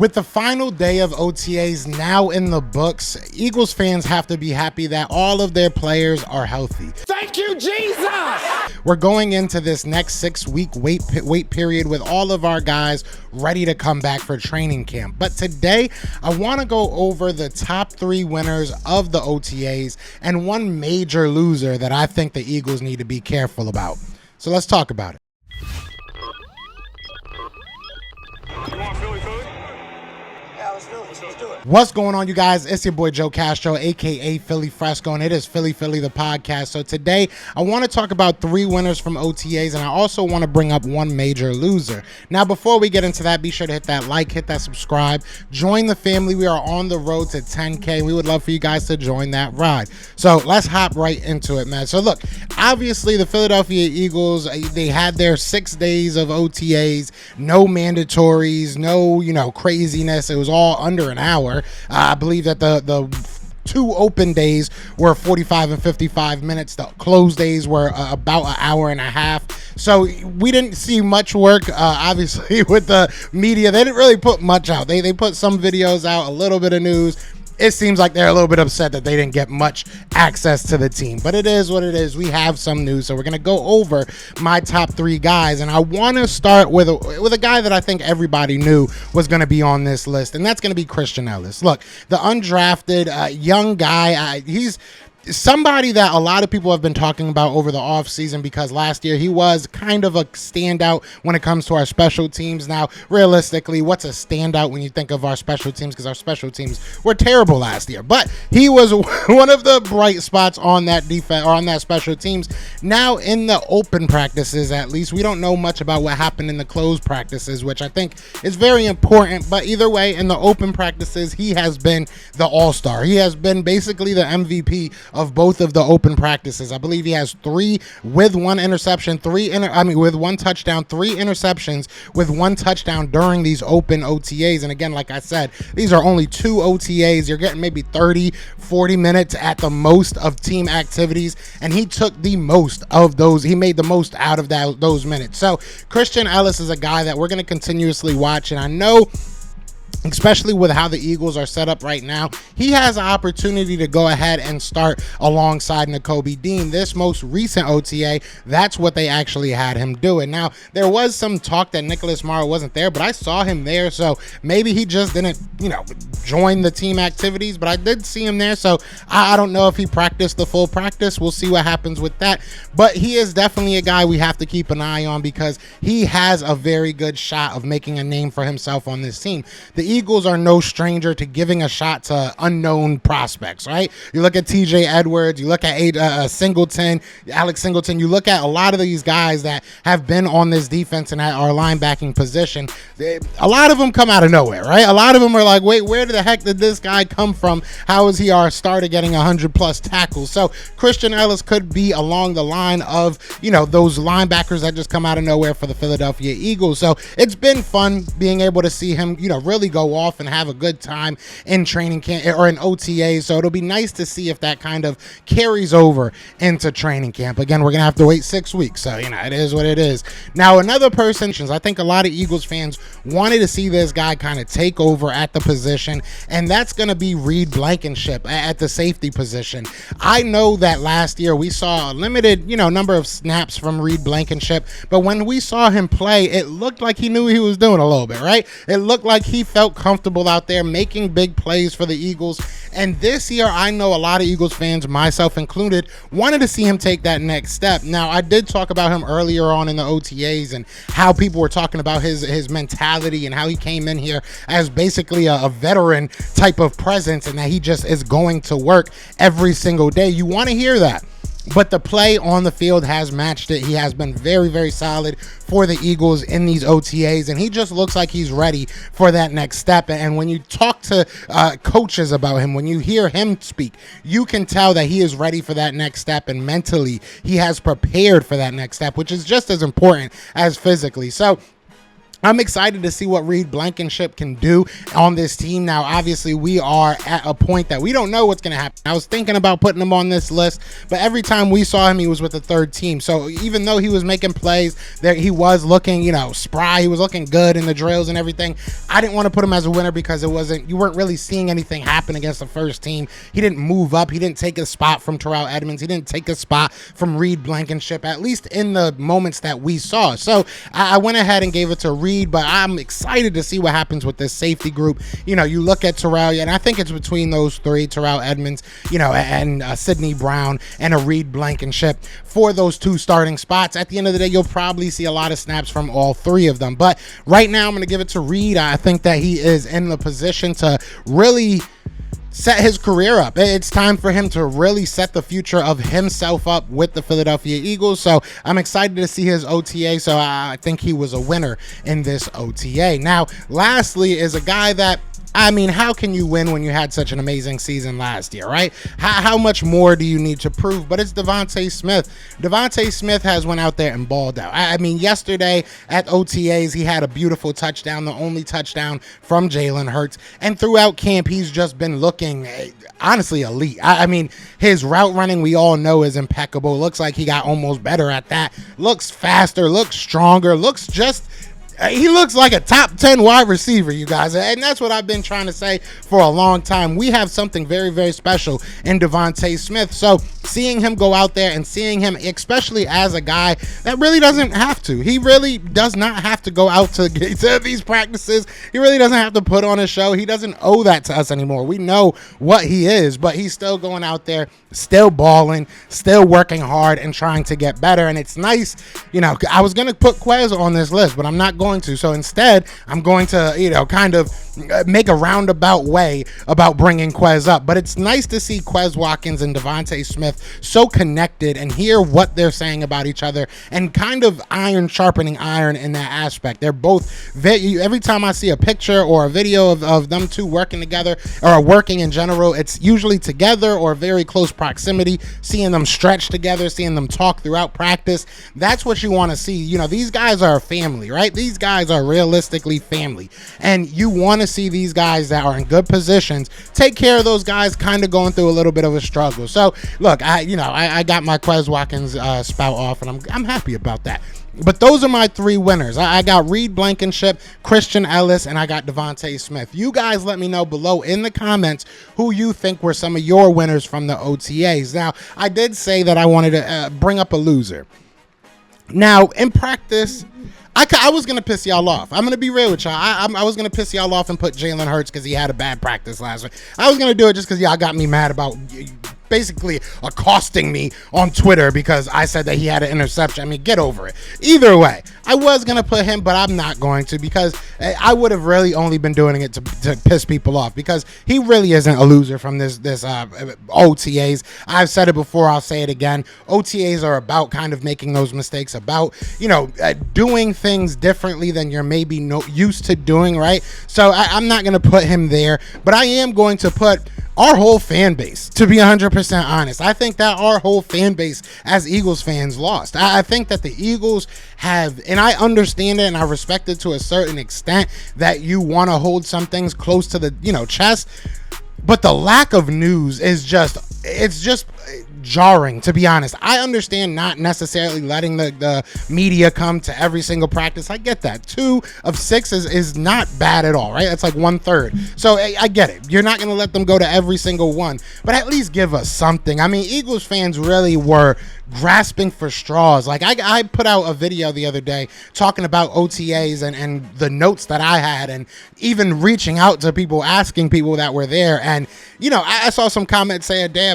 With the final day of OTAs now in the books, Eagles fans have to be happy that all of their players are healthy. Thank you, Jesus! We're going into this next 6-week wait period with all of our guys ready to come back for training camp. But today, I want to go over the top 3 winners of the OTAs and one major loser that I think the Eagles need to be careful about. So let's talk about it. You want Philly food? Let's do it. What's going on, you guys? It's your boy Joe Castro, aka Philly Fresco, and it is Philly the podcast. So today I want to talk about 3 winners from OTAs, and I also want to bring up one major loser. Now, before we get into that, be sure to hit that like, hit that subscribe, join the family. We are on the road to 10K. We would love for you guys to join that ride. So let's hop right into it, man. So look, obviously the Philadelphia Eagles, they had their 6 days of OTAs, no mandatories, no craziness. It was all under an hour. I believe that the 2 open days were 45 and 55 minutes. The closed days were about an hour and a half. So we didn't see much work, obviously, with the media. They didn't really put much out. They put some videos out, a little bit of news. It seems like they're a little bit upset that they didn't get much access to the team, but it is what it is. We have some news, so we're going to go over my top 3 guys, and I want to start with a guy that I think everybody knew was going to be on this list, and that's going to be Christian Ellis. Look, the undrafted young guy, he's somebody that a lot of people have been talking about over the offseason because last year he was kind of a standout when it comes to our special teams. Now, realistically, what's a standout when you think of our special teams? Because our special teams were terrible last year. But he was one of the bright spots on that defense or on that special teams. Now, in the open practices, at least, we don't know much about what happened in the closed practices, which I think is very important. But either way, in the open practices, he has been the all-star. He has been basically the MVP of both of the open practices. I believe he has 3 with 1 interception, with 1 touchdown, 3 interceptions with 1 touchdown during these open OTAs. And again, like I said, these are only 2 OTAs. You're getting maybe 30, 40 minutes at the most of team activities, and he took the most of those. He made the most out of those minutes. So Christian Ellis is a guy that we're going to continuously watch, and I know, especially with how the Eagles are set up right now, he has an opportunity to go ahead and start alongside Nakobe Dean. This most recent OTA, that's what they actually had him doing. Now, there was some talk that Nicholas Morrow wasn't there, but I saw him there, so maybe he just didn't, join the team activities, but I did see him there, so I don't know if he practiced the full practice. We'll see what happens with that, but he is definitely a guy we have to keep an eye on because he has a very good shot of making a name for himself on this team. The Eagles are no stranger to giving a shot to unknown prospects, right? You look at TJ Edwards, you look at Singleton, Alex Singleton, you look at a lot of these guys that have been on this defense and at our linebacking position. A lot of them come out of nowhere, right? A lot of them are like, wait, where the heck did this guy come from? How is he our starter getting 100+ tackles? So Christian Ellis could be along the line of, those linebackers that just come out of nowhere for the Philadelphia Eagles. So it's been fun being able to see him, really go off and have a good time in training camp or in OTA. So it'll be nice to see if that kind of carries over into training camp. Again, we're going to have to wait 6 weeks. So, it is what it is. Now, another person, I think a lot of Eagles fans wanted to see this guy kind of take over at the position, and that's going to be Reid Blankenship at the safety position. I know that last year we saw a limited, number of snaps from Reid Blankenship, but when we saw him play, it looked like he knew what he was doing a little bit, right? It looked like he felt comfortable out there making big plays for the Eagles. And this year, I know a lot of Eagles fans, myself included, wanted to see him take that next step. Now, I did talk about him earlier on in the OTAs and how people were talking about his mentality and how he came in here as basically a veteran type of presence and that he just is going to work every single day. You want to hear that. But the play on the field has matched it. He has been very, very solid for the Eagles in these OTAs, and he just looks like he's ready for that next step. And when you talk to coaches about him, when you hear him speak, you can tell that he is ready for that next step, and mentally he has prepared for that next step, which is just as important as physically. So I'm excited to see what Reid Blankenship can do on this team. Now, obviously, we are at a point that we don't know what's going to happen. I was thinking about putting him on this list, but every time we saw him, he was with the third team. So even though he was making plays, there he was looking, spry. He was looking good in the drills and everything. I didn't want to put him as a winner because you weren't really seeing anything happen against the first team. He didn't move up. He didn't take a spot from Terrell Edmonds. He didn't take a spot from Reid Blankenship, at least in the moments that we saw. So I went ahead and gave it to Reid. But I'm excited to see what happens with this safety group. You look at Terrell, and I think it's between those three, Terrell Edmonds, and Sidney Brown and a Reid Blankenship for those two starting spots. At the end of the day, you'll probably see a lot of snaps from all three of them. But right now, I'm going to give it to Reid. I think that he is in the position to really set his career up. It's time for him to really set the future of himself up with the Philadelphia Eagles. So I'm excited to see his OTA. So I think he was a winner in this OTA. Now, lastly is a guy that, how can you win when you had such an amazing season last year, right? How much more do you need to prove? But it's Devontae Smith. Devontae Smith has went out there and balled out. Yesterday at OTAs, he had a beautiful touchdown, the only touchdown from Jalen Hurts. And throughout camp, he's just been looking, honestly, elite. His route running, we all know, is impeccable. Looks like he got almost better at that. Looks faster, looks stronger, he looks like a top 10 wide receiver, you guys. And that's what I've been trying to say for a long time. We have something very, very special in Devontae Smith. So seeing him go out there and seeing him, especially as a guy that really doesn't have to. He really does not have to go out to these practices. He really doesn't have to put on a show. He doesn't owe that to us anymore. We know what he is, but he's still going out there, still balling, still working hard and trying to get better. And it's nice. I was going to put Quez on this list, but I'm not going to. So instead, I'm going to, kind of make a roundabout way about bringing Quez up. But it's nice to see Quez Watkins and Devontae Smith so connected and hear what they're saying about each other and kind of iron sharpening iron in that aspect. They're both every time I see a picture or a video of them two working together or working in general, it's usually together or very close proximity, seeing them stretch together, seeing them talk throughout practice. That's what you want to see. These guys are a family, right? These guys are realistically family, and you want to see these guys that are in good positions take care of those guys kind of going through a little bit of a struggle. So look, I got my Quez Watkins spout off, and I'm happy about that. But those are my three winners. I got Reid Blankenship, Christian Ellis, and I got Devontae Smith. You guys let me know below in the comments who you think were some of your winners from the OTAs. Now, I did say that I wanted to bring up a loser. Now, in practice, I was going to piss y'all off. I'm going to be real with y'all. I was going to piss y'all off and put Jalen Hurts because he had a bad practice last week. I was going to do it just because y'all got me mad about basically accosting me on Twitter because I said that he had an interception. Get over it. Either way, I was going to put him, but I'm not going to because I would have really only been doing it to piss people off because he really isn't a loser from this OTAs. I've said it before. I'll say it again. OTAs are about kind of making those mistakes, about, doing things differently than you're maybe used to doing, right? So I'm not going to put him there, but I am going to put our whole fan base, to be 100% honest. I think that our whole fan base as Eagles fans lost. I think that the Eagles have, and I understand it and I respect it to a certain extent, that you want to hold some things close to the, chest, but the lack of news is it's just jarring, to be honest. I understand not necessarily letting the media come to every single practice. I get that. 2 of 6 is not bad at all, right? That's like 1/3. So I get it. You're not going to let them go to every single one, but at least give us something. Eagles fans really were grasping for straws. Like I put out a video the other day talking about OTAs and the notes that I had, and even reaching out to people, asking people that were there. And I saw some comments saying, damn,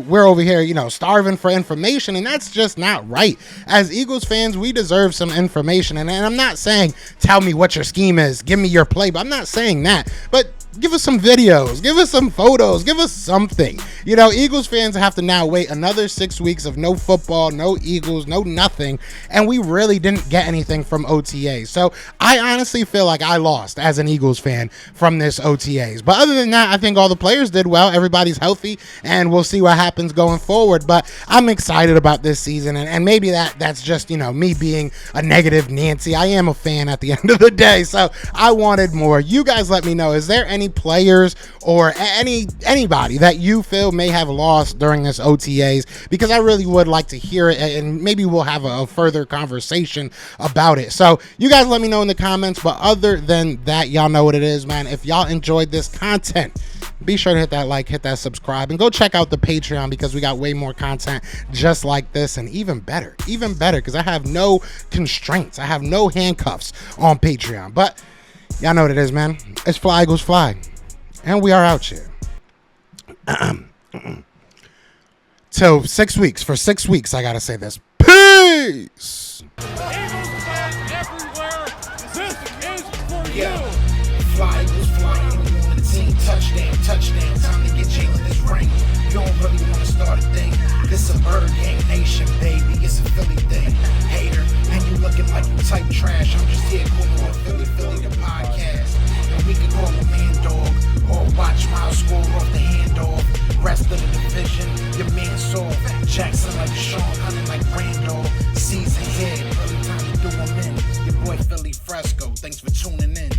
we're over here, starving for information, and that's just not right. As Eagles fans, we deserve some information, and I'm not saying tell me what your scheme is, give me your play, but I'm not saying that. But give us some videos, give us some photos, give us something. You know, Eagles fans have to now wait another 6 weeks of no football, no Eagles, no nothing, and we really didn't get anything from OTAs. So I honestly feel like I lost as an Eagles fan from this OTAs. But other than that, I think all the players did well. Everybody's healthy, and we'll see what happens going forward. But I'm excited about this season, and maybe that's just, you know, me being a negative Nancy. I am a fan at the end of the day, so I wanted more. You guys let me know, is there any players or anybody that you feel may have lost during this OTAs? Because I really would like to hear it, and maybe we'll have a further conversation about it. So you guys let me know in the comments. But other than that, y'all know what it is, man. If y'all enjoyed this content, be sure to hit that like, hit that subscribe, and go check out the Patreon, because we got way more content just like this, and even better, because I have no constraints. I have no handcuffs on Patreon. But y'all know what it is, man. It's Fly Eagles Fly, and we are out here. Till 6 weeks. For 6 weeks, I gotta say this. Peace. Yeah. Fly Eagles flying on the team. Touchdown. Time to get Jalen this ring. You don't really want to start a thing. This a Bird Gang Nation, baby. It's a Philly thing. Hater, and you looking like you type trash. I'm just here calling on Philly the podcast. And we can call a man dog, or watch Miles score off the handoff. Rest of the division, your man saw Jackson like Sean, hunting like Randolph. Season here, early time to do him in. Your boy Philly Fresco, thanks for tuning in.